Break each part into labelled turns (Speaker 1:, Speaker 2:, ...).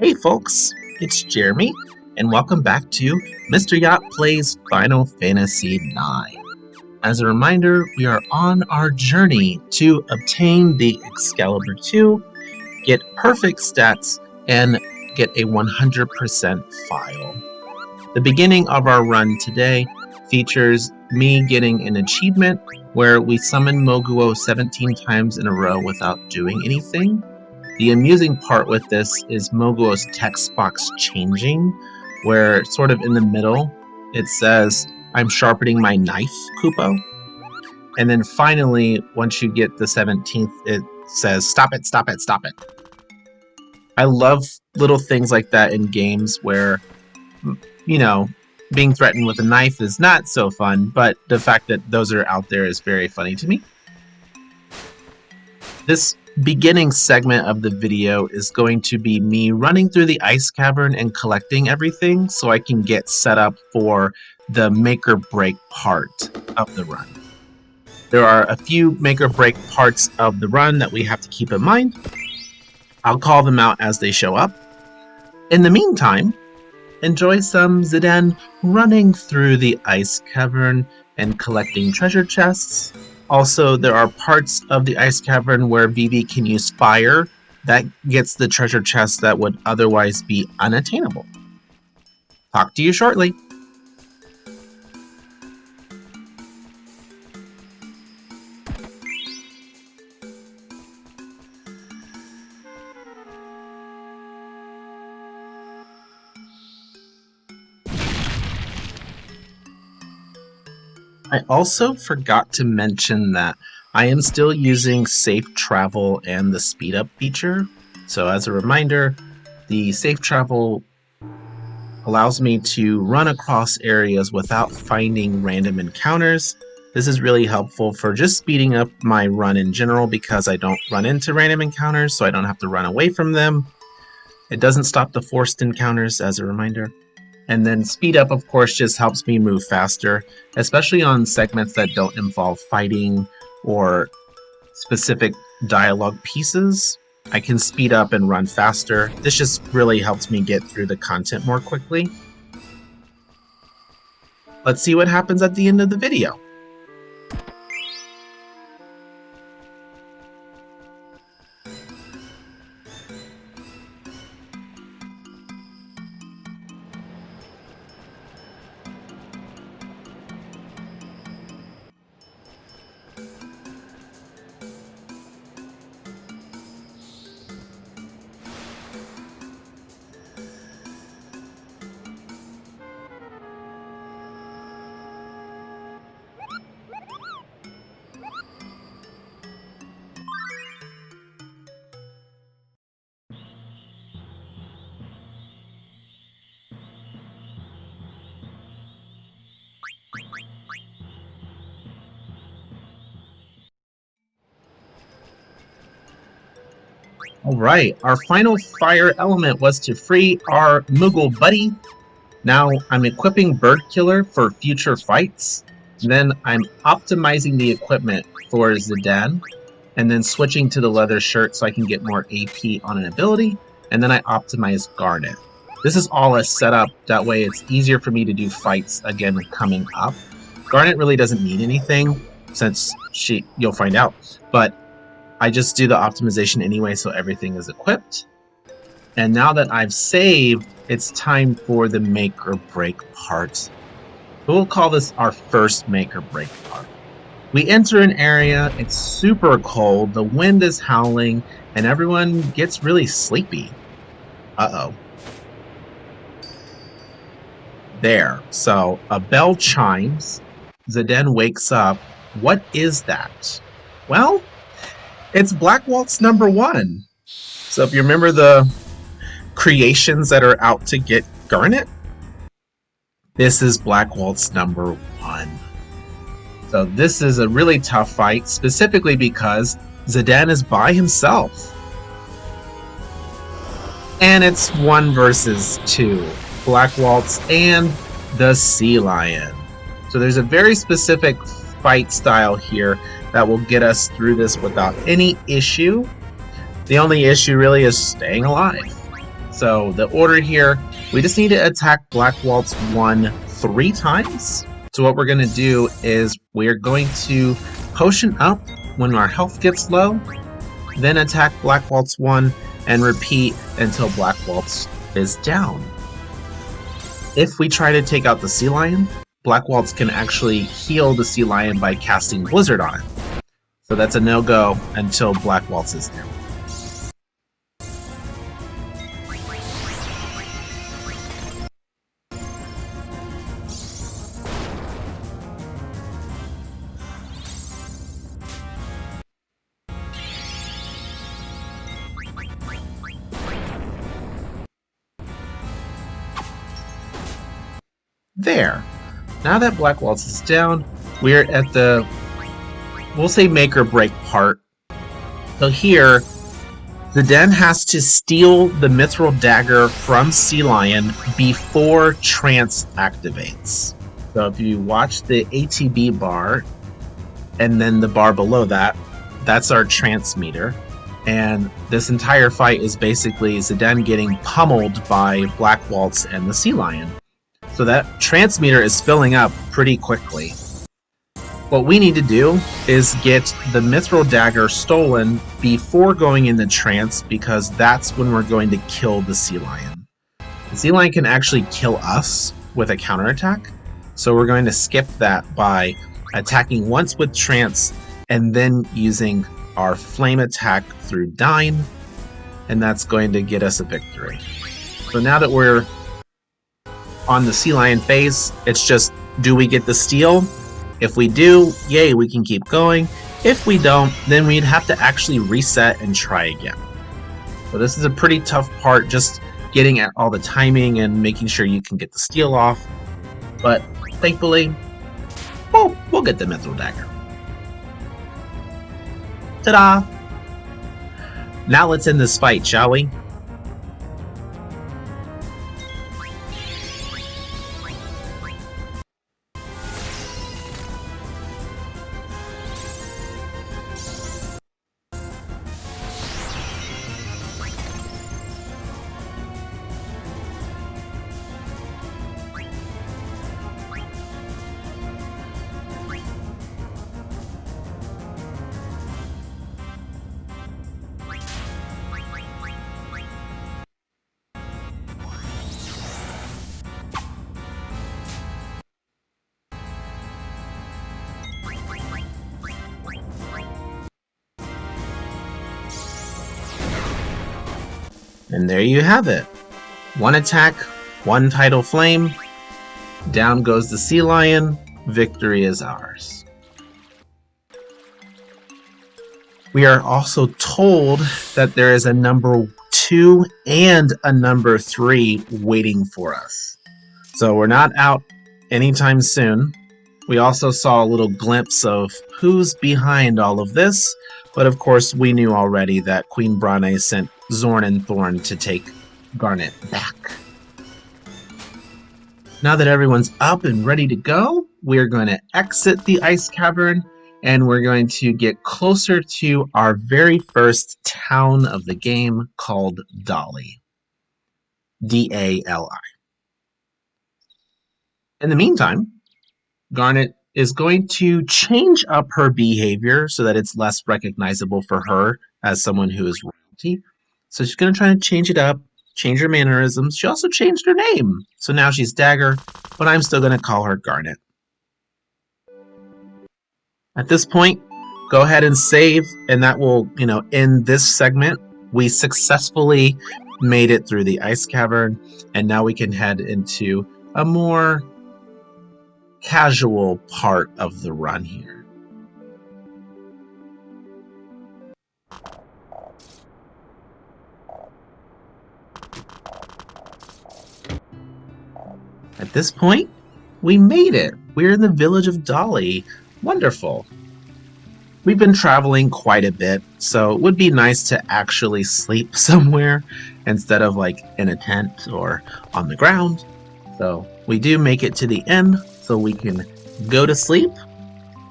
Speaker 1: Hey folks, it's Jeremy, and welcome back to Mr. Yacht Plays Final Fantasy IX. As a reminder, we are on our journey to obtain the Excalibur II, get perfect stats, and get a 100% file. The beginning of our run today features me getting an achievement where we summon Moguo 17 times in a row without doing anything. The amusing part with this is Moguo's text box changing, where sort of in the middle it says, "I'm sharpening my knife, Kupo." And then finally, once you get the 17th, it says, "Stop it, stop it, stop it." I love little things like that in games where, you know, being threatened with a knife is not so fun, but the fact that those are out there is very funny to me. This beginning segment of the video is going to be me running through the ice cavern and collecting everything so I can get set up for the make or break part of the run. There are a few make or break parts of the run that we have to keep in mind. I'll call them out as they show up. In the meantime, enjoy some Zidane running through the ice cavern and collecting treasure chests. Also, there are parts of the ice cavern where Vivi can use fire. That gets the treasure chest that would otherwise be unattainable. Talk to you shortly. I also forgot to mention that I am still using safe travel and the speed up feature. So as a reminder, the safe travel allows me to run across areas without finding random encounters. This is really helpful for just speeding up my run in general because I don't run into random encounters, so I don't have to run away from them. It doesn't stop the forced encounters, as a reminder. And then speed up, of course, just helps me move faster, especially on segments that don't involve fighting or specific dialogue pieces. I can speed up and run faster. This just really helps me get through the content more quickly. Let's see what happens at the end of the video. Alright, our final fire element was to free our Moogle buddy. Now I'm equipping Bird Killer for future fights. Then I'm optimizing the equipment for Zidane. And then switching to the leather shirt so I can get more AP on an ability. And then I optimize Garnet. This is all a setup, that way it's easier for me to do fights again coming up. Garnet really doesn't need anything, since you'll find out. But I just do the optimization anyway, so everything is equipped. And now that I've saved, it's time for the make or break part. We'll call this our first make or break part. We enter an area, it's super cold, the wind is howling, and everyone gets really sleepy. Uh-oh. There, so a bell chimes, Zidane wakes up. What is that? Well, it's Black Waltz number 1. So if you remember the creations that are out to get Garnet, this is Black Waltz number 1. So this is a really tough fight, specifically because Zidane is by himself. And it's 1 versus 2. Black Waltz and the Sea Lion. So there's a very specific fight style here that will get us through this without any issue. The only issue really is staying alive. So the order here, we just need to attack Black Waltz 1 3 times. So what we're going to do is we're going to potion up when our health gets low, then attack Black Waltz 1 and repeat until Black Waltz is down. If we try to take out the Sea Lion, Black Waltz can actually heal the Sea Lion by casting Blizzard on it. So that's a no-go until Black Waltz is down. There. Now that Black Waltz is down, we're at the, we'll say, make or break part. So here, Zidane has to steal the Mithril Dagger from Sea Lion before Trance activates. So if you watch the ATB bar, and then the bar below that, that's our Trance meter. And this entire fight is basically Zidane getting pummeled by Black Waltz and the Sea Lion. So that Trance meter is filling up pretty quickly. What we need to do is get the Mithril Dagger stolen before going into Trance, because that's when we're going to kill the Sea Lion. The Sea Lion can actually kill us with a counterattack, so we're going to skip that by attacking once with Trance and then using our Flame attack through Dyne, and that's going to get us a victory. So now that we're on the Sea Lion phase, it's just, do we get the steal? If we do, yay, we can keep going. If we don't, then we'd have to actually reset and try again. So this is a pretty tough part, just getting at all the timing and making sure you can get the steal off. But thankfully, we'll get the Mithril Dagger. Ta-da! Now let's end this fight, shall we? And there you have it. One attack, one Tidal Flame, down goes the Sea Lion, victory is ours. We are also told that there is a number 2 and a number 3 waiting for us. So we're not out anytime soon. We also saw a little glimpse of who's behind all of this, but of course we knew already that Queen Brane sent Zorn and Thorn to take Garnet back. Now that everyone's up and ready to go, we're going to exit the ice cavern and we're going to get closer to our very first town of the game called Dali. D-A-L-I. In the meantime, Garnet is going to change up her behavior so that it's less recognizable for her as someone who is royalty. So she's going to try to change it up, change her mannerisms. She also changed her name. So now she's Dagger, but I'm still going to call her Garnet. At this point, go ahead and save, and that will, end this segment. We successfully made it through the ice cavern, and now we can head into a more casual part of the run here. At this point, we made it. We're in the village of Dali. Wonderful. We've been traveling quite a bit, so it would be nice to actually sleep somewhere instead of in a tent or on the ground. So we do make it to the inn so we can go to sleep,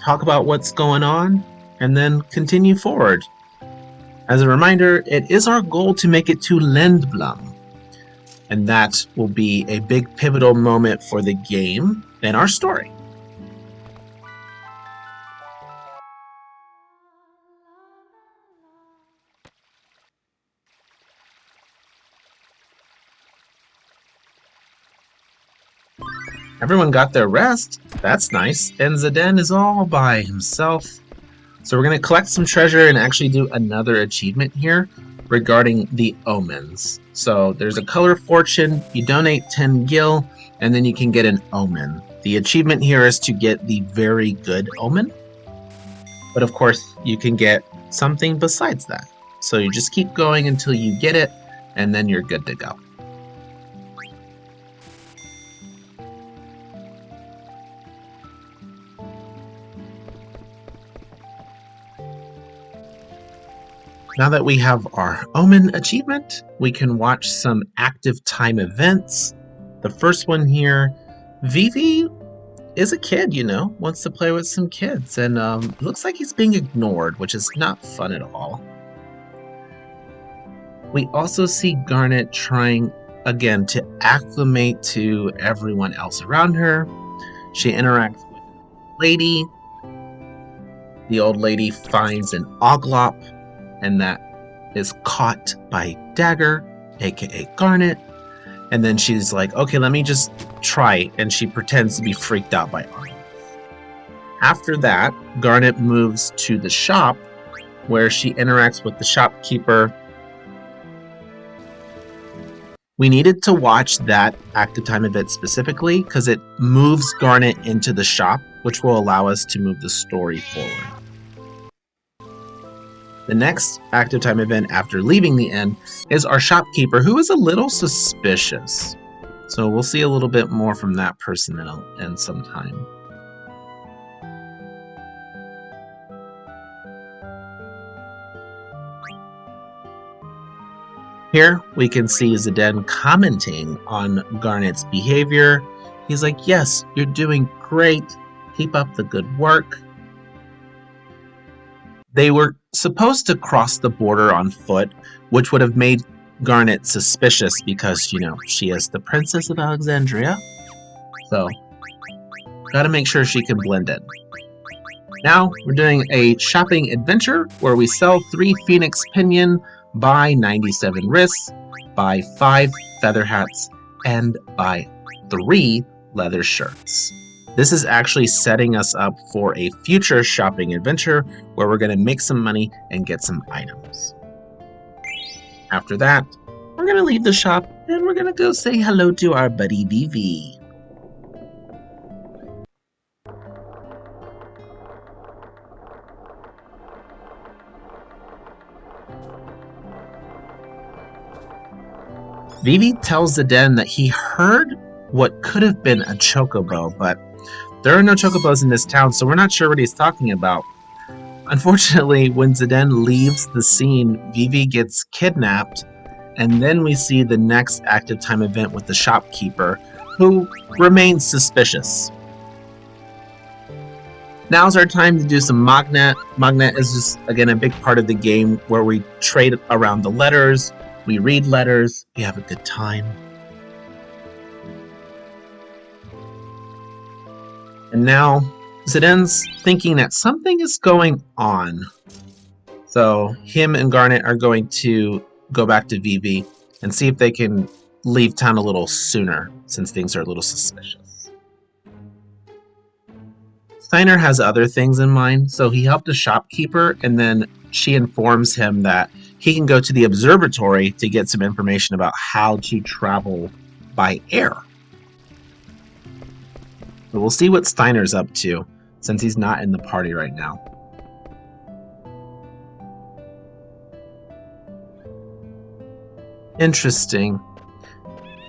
Speaker 1: talk about what's going on, and then continue forward. As a reminder, it is our goal to make it to Lindblum. And that will be a big pivotal moment for the game and our story. Everyone got their rest. That's nice. And Zidane is all by himself. So we're going to collect some treasure and actually do another achievement here regarding the omens. So there's a color fortune, you donate 10 gil, and then you can get an omen. The achievement here is to get the very good omen. But of course, you can get something besides that. So you just keep going until you get it, and then you're good to go. Now that we have our Omen achievement, we can watch some active time events. The first one here, Vivi is a kid, you know, wants to play with some kids, and looks like he's being ignored, which is not fun at all. We also see Garnet trying, again, to acclimate to everyone else around her. She interacts with a lady. The old lady finds an Oglop, and that is caught by Dagger, aka Garnet. And then she's like, okay, let me just try, and she pretends to be freaked out by Arnold. After that, Garnet moves to the shop, where she interacts with the shopkeeper. We needed to watch that active time event specifically, because it moves Garnet into the shop, which will allow us to move the story forward. The next active time event after leaving the inn is our shopkeeper, who is a little suspicious. So we'll see a little bit more from that person in some time. Here we can see Zidane commenting on Garnet's behavior. He's like, yes, you're doing great. Keep up the good work. They were supposed to cross the border on foot, which would have made Garnet suspicious because, you know, she is the Princess of Alexandria. So, gotta make sure she can blend in. Now, we're doing a shopping adventure where we sell 3 Phoenix Pinion, buy 97 wrists, buy 5 feather hats, and buy 3 leather shirts. This is actually setting us up for a future shopping adventure where we're going to make some money and get some items. After that, we're going to leave the shop and we're going to go say hello to our buddy Vivi. Vivi tells Zidane that he heard what could have been a chocobo, but there are no chocobos in this town, so we're not sure what he's talking about. Unfortunately, when Zidane leaves the scene, Vivi gets kidnapped, and then we see the next active time event with the shopkeeper, who remains suspicious. Now's our time to do some Magnet. Magnet is just, again, a big part of the game where we trade around the letters, we read letters, we have a good time. And now, Zidane's thinking that something is going on. So, him and Garnet are going to go back to Vivi and see if they can leave town a little sooner, since things are a little suspicious. Steiner has other things in mind, so he helped a shopkeeper, and then she informs him that he can go to the observatory to get some information about how to travel by air. But we'll see what Steiner's up to, since he's not in the party right now. Interesting.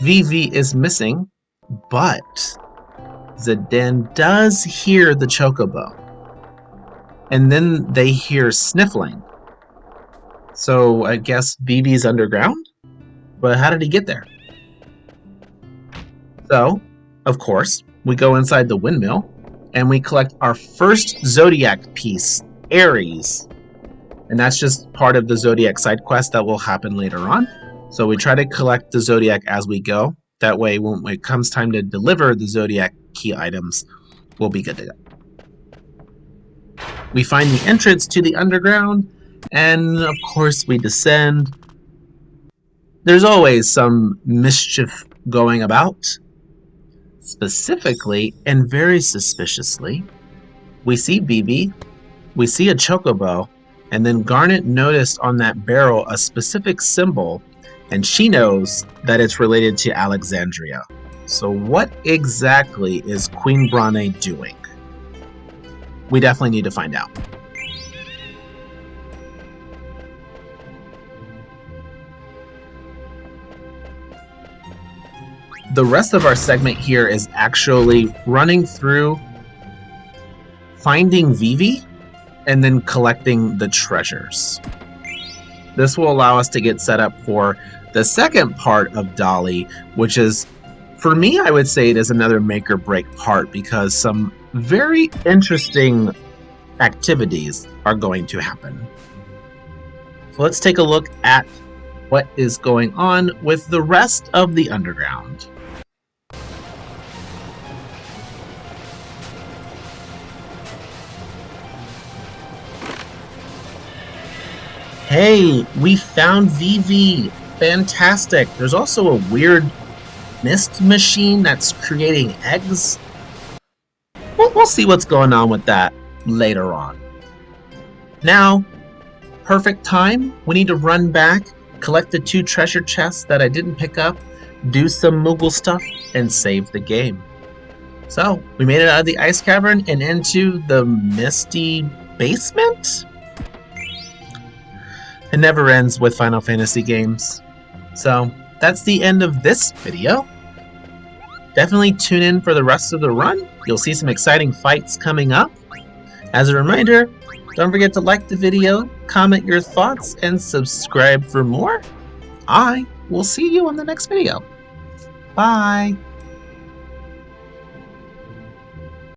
Speaker 1: Vivi is missing, but Zidane does hear the chocobo. And then they hear sniffling. So I guess Vivi's underground? But how did he get there? So, of course, we go inside the windmill, and we collect our first Zodiac piece, Aries. And that's just part of the Zodiac side quest that will happen later on. So we try to collect the Zodiac as we go. That way, when it comes time to deliver the Zodiac key items, we'll be good to go. We find the entrance to the underground, and of course we descend. There's always some mischief going about. Specifically, and very suspiciously, we see Vivi, we see a chocobo, and then Garnet noticed on that barrel a specific symbol, and she knows that it's related to Alexandria. So what exactly is Queen Brane doing? We definitely need to find out. The rest of our segment here is actually running through, finding Vivi, and then collecting the treasures. This will allow us to get set up for the second part of Dolly, which is, for me, I would say it is another make or break part because some very interesting activities are going to happen. So let's take a look at what is going on with the rest of the underground. Hey, we found Vivi! Fantastic! There's also a weird mist machine that's creating eggs. We'll see what's going on with that later on. Now, perfect time. We need to run back, collect the 2 treasure chests that I didn't pick up, do some Moogle stuff, and save the game. So, we made it out of the ice cavern and into the misty basement? It never ends with Final Fantasy games. So, that's the end of this video. Definitely tune in for the rest of the run. You'll see some exciting fights coming up. As a reminder, don't forget to like the video, comment your thoughts, and subscribe for more. I will see you on the next video. Bye!